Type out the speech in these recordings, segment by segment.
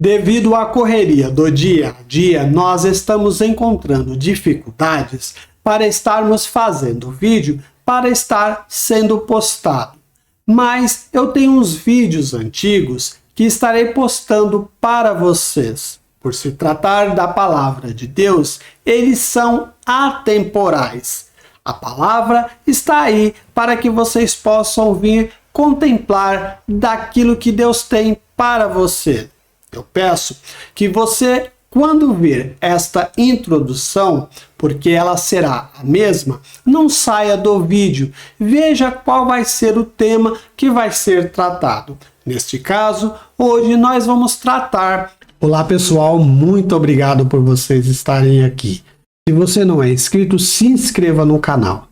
Devido à correria do dia a dia, nós estamos encontrando dificuldades para estarmos fazendo vídeo para estar sendo postado. Mas eu tenho uns vídeos antigos que estarei postando para vocês. Por se tratar da palavra de Deus, eles são atemporais. A palavra está aí para que vocês possam vir contemplar daquilo que Deus tem para você. Eu peço que você, quando ver esta introdução, porque ela será a mesma, não saia do vídeo. Veja qual vai ser o tema que vai ser tratado. Neste caso, hoje nós vamos tratar... Olá pessoal, muito obrigado por vocês estarem aqui. Se você não é inscrito, se inscreva no canal.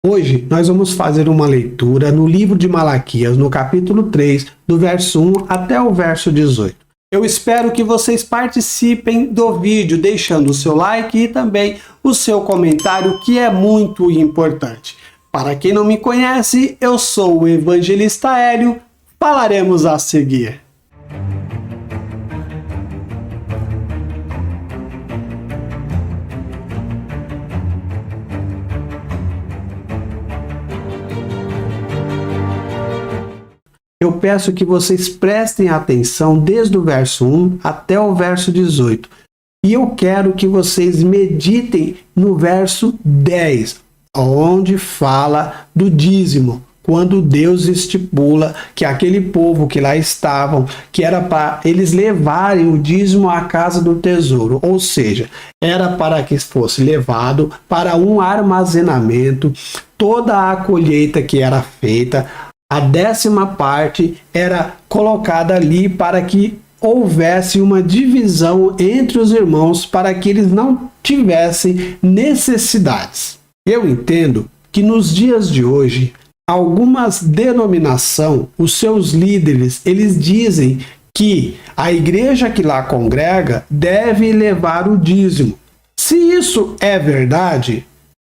Hoje nós vamos fazer uma leitura no livro de Malaquias, no capítulo 3, do verso 1 até o verso 18. Eu espero que vocês participem do vídeo, deixando o seu like e também o seu comentário, que é muito importante. Para quem não me conhece, eu sou o Evangelista Hélio, falaremos a seguir. Eu peço que vocês prestem atenção desde o verso 1 até o verso 18. E eu quero que vocês meditem no verso 10, onde fala do dízimo. Quando Deus estipula que aquele povo que lá estavam, que era para eles levarem o dízimo à casa do tesouro, ou seja, era para que fosse levado para um armazenamento, toda a colheita que era feita, a 10ª parte era colocada ali para que houvesse uma divisão entre os irmãos para que eles não tivessem necessidades. Eu entendo que nos dias de hoje, algumas denominações, os seus líderes, eles dizem que a igreja que lá congrega deve levar o dízimo. Se isso é verdade,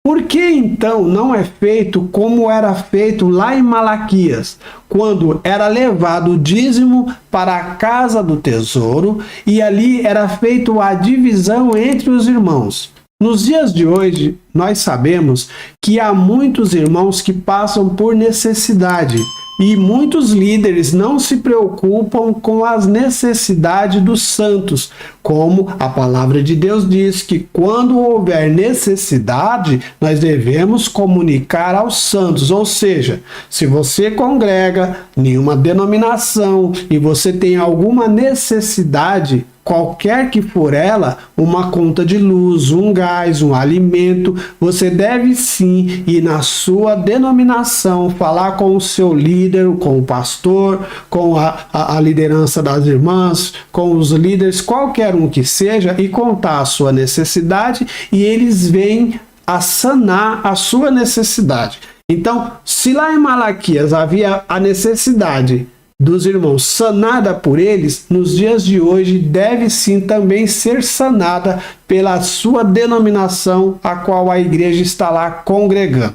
por que então não é feito como era feito lá em Malaquias, quando era levado o dízimo para a casa do tesouro e ali era feita a divisão entre os irmãos? Nos dias de hoje, nós sabemos que há muitos irmãos que passam por necessidade e muitos líderes não se preocupam com as necessidades dos santos, como a palavra de Deus diz que quando houver necessidade, nós devemos comunicar aos santos. Ou seja, se você congrega em uma denominação e você tem alguma necessidade, qualquer que for ela, uma conta de luz, um gás, um alimento, você deve sim ir na sua denominação, falar com o seu líder, com o pastor, com a liderança das irmãs, com os líderes, qualquer um que seja, e contar a sua necessidade e eles vêm a sanar a sua necessidade. Então, se lá em Malaquias havia a necessidade dos irmãos sanada por eles, nos dias de hoje deve sim também ser sanada pela sua denominação, a qual a igreja está lá congregando.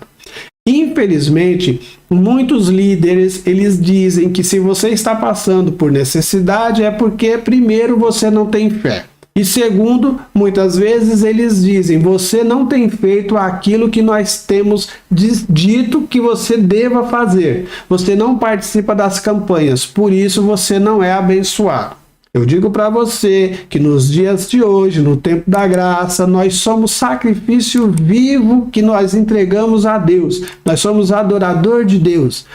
Infelizmente, muitos líderes, eles dizem que se você está passando por necessidade é porque primeiro você não tem fé. E segundo, muitas vezes eles dizem, você não tem feito aquilo que nós temos dito que você deva fazer. Você não participa das campanhas, por isso você não é abençoado. Eu digo para você que nos dias de hoje, no tempo da graça, nós somos sacrifício vivo que nós entregamos a Deus. Nós somos adorador de Deus.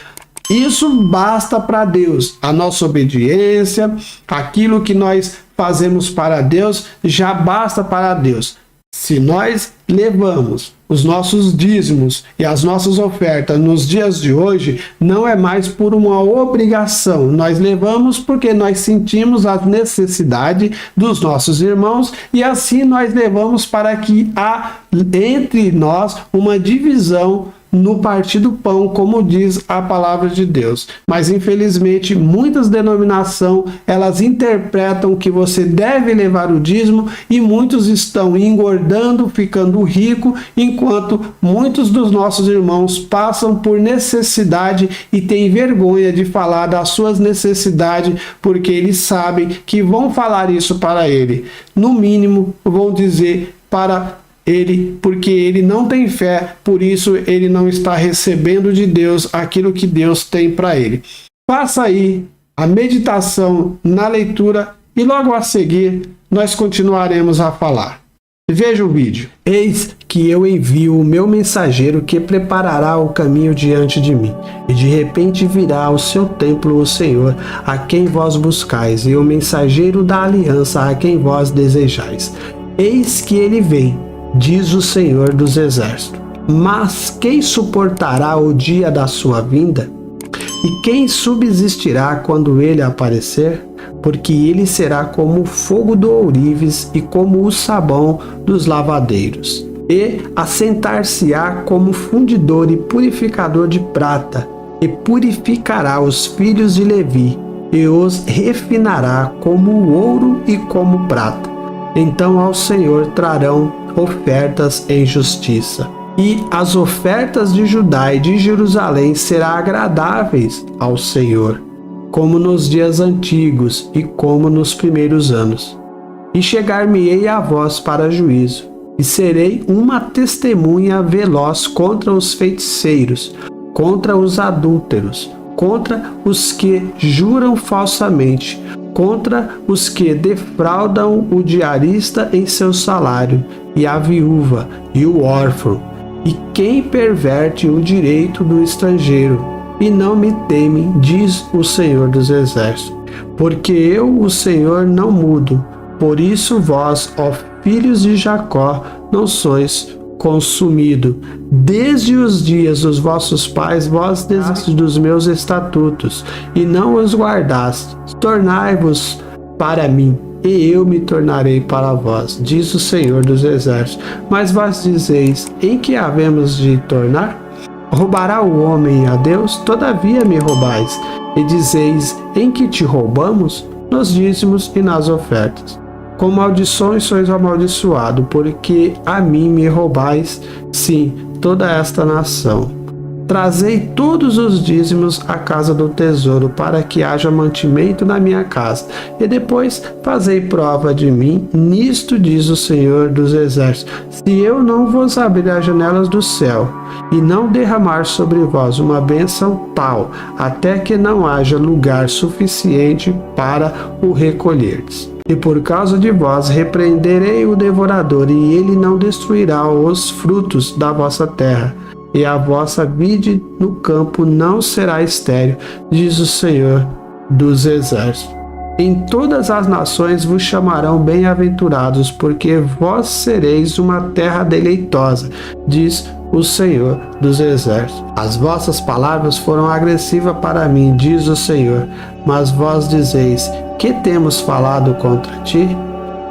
Isso basta para Deus. A nossa obediência, aquilo que nós fazemos para Deus, já basta para Deus. Se nós levamos os nossos dízimos e as nossas ofertas nos dias de hoje, não é mais por uma obrigação. Nós levamos porque nós sentimos a necessidade dos nossos irmãos e assim nós levamos para que há entre nós uma divisão no partir do pão, como diz a palavra de Deus. Mas infelizmente muitas denominações elas interpretam que você deve levar o dízimo e muitos estão engordando, ficando rico, enquanto muitos dos nossos irmãos passam por necessidade e têm vergonha de falar das suas necessidades, porque eles sabem que vão falar isso para ele. No mínimo, vão dizer para ele, porque ele não tem fé, por isso ele não está recebendo de Deus aquilo que Deus tem para ele. Faça aí a meditação na leitura e logo a seguir nós continuaremos a falar. Veja o vídeo. Eis que eu envio o meu mensageiro que preparará o caminho diante de mim. E de repente virá ao seu templo o Senhor, a quem vós buscais, e o mensageiro da aliança, a quem vós desejais. Eis que ele vem, diz o Senhor dos Exércitos. Mas quem suportará o dia da sua vinda? E quem subsistirá quando ele aparecer? Porque ele será como o fogo do ourives e como o sabão dos lavadeiros. E assentar-se-á como fundidor e purificador de prata, e purificará os filhos de Levi, e os refinará como o ouro e como prata. Então ao Senhor trarão ofertas em justiça. E as ofertas de Judá e de Jerusalém serão agradáveis ao Senhor, como nos dias antigos e como nos primeiros anos. E chegar-me-ei a vós para juízo, e serei uma testemunha veloz contra os feiticeiros, contra os adúlteros, contra os que juram falsamente, contra os que defraudam o diarista em seu salário, e a viúva, e o órfão, e quem perverte o direito do estrangeiro, e não me teme, diz o Senhor dos Exércitos. Porque eu, o Senhor, não mudo. Por isso vós, ó filhos de Jacó, não sois consumido. Desde os dias dos vossos pais, vós desistes dos meus estatutos, e não os guardastes. Tornai-vos para mim, e eu me tornarei para vós, diz o Senhor dos Exércitos. Mas vós dizeis, em que havemos de tornar? Roubará o homem a Deus? Todavia me roubais. E dizeis, em que te roubamos? Nos dízimos e nas ofertas. Com maldições sois amaldiçoado, porque a mim me roubais, sim, toda esta nação. Trazei todos os dízimos à casa do tesouro, para que haja mantimento na minha casa, e depois fazei prova de mim, nisto diz o Senhor dos Exércitos, se eu não vos abrir as janelas do céu, e não derramar sobre vós uma bênção tal, até que não haja lugar suficiente para o recolherdes. E por causa de vós repreenderei o devorador, e ele não destruirá os frutos da vossa terra, e a vossa vide no campo não será estéril, diz o Senhor dos Exércitos. Em todas as nações vos chamarão bem-aventurados, porque vós sereis uma terra deleitosa, diz o Senhor dos Exércitos. As vossas palavras foram agressivas para mim, diz o Senhor, mas vós dizeis, que temos falado contra ti?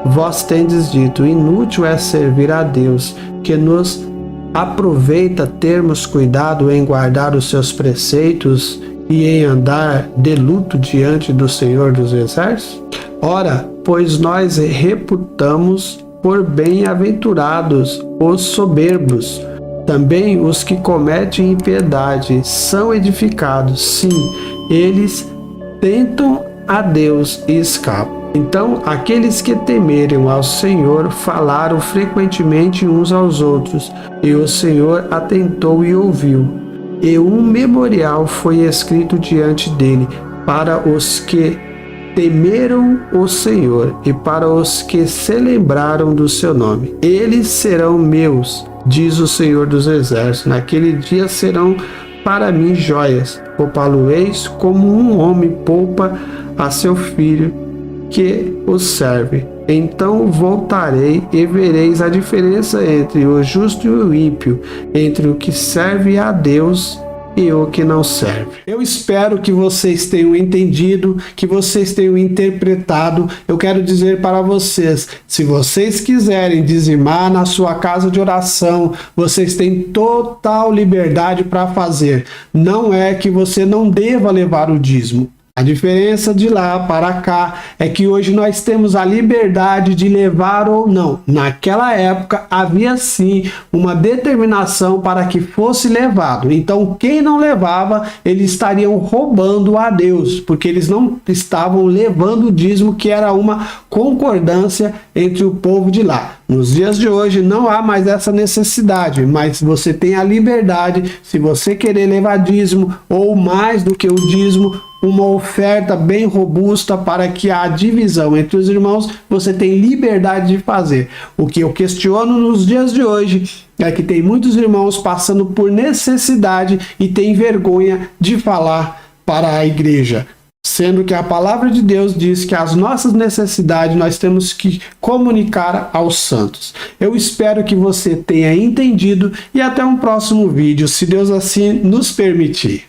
Vós tendes dito, inútil é servir a Deus, que nos aproveita termos cuidado em guardar os seus preceitos e em andar de luto diante do Senhor dos Exércitos? Ora, pois nós reputamos por bem-aventurados os soberbos, também os que cometem impiedade são edificados, sim, eles tentam a Deus e escapam. Então, aqueles que temeram ao Senhor falaram frequentemente uns aos outros, e o Senhor atentou e ouviu. E um memorial foi escrito diante dele para os que temeram o Senhor e para os que se lembraram do seu nome. Eles serão meus, diz o Senhor dos Exércitos. Naquele dia serão para mim joias. Poupá-lo-eis como um homem poupa a seu filho que o serve. Então voltarei e vereis a diferença entre o justo e o ímpio, entre o que serve a Deus e o que não serve. Eu espero que vocês tenham entendido, que vocês tenham interpretado. Eu quero dizer para vocês, se vocês quiserem dizimar na sua casa de oração, vocês têm total liberdade para fazer. Não é que você não deva levar o dízimo. A diferença de lá para cá é que hoje nós temos a liberdade de levar ou não. Naquela época havia sim uma determinação para que fosse levado. Então quem não levava, eles estariam roubando a Deus, porque eles não estavam levando o dízimo, que era uma concordância entre o povo de lá. Nos dias de hoje não há mais essa necessidade, mas você tem a liberdade, se você querer levar dízimo ou mais do que o dízimo, uma oferta bem robusta para que a divisão entre os irmãos, você tem liberdade de fazer. O que eu questiono nos dias de hoje é que tem muitos irmãos passando por necessidade e tem vergonha de falar para a igreja. Sendo que a palavra de Deus diz que as nossas necessidades nós temos que comunicar aos santos. Eu espero que você tenha entendido e até um próximo vídeo, se Deus assim nos permitir.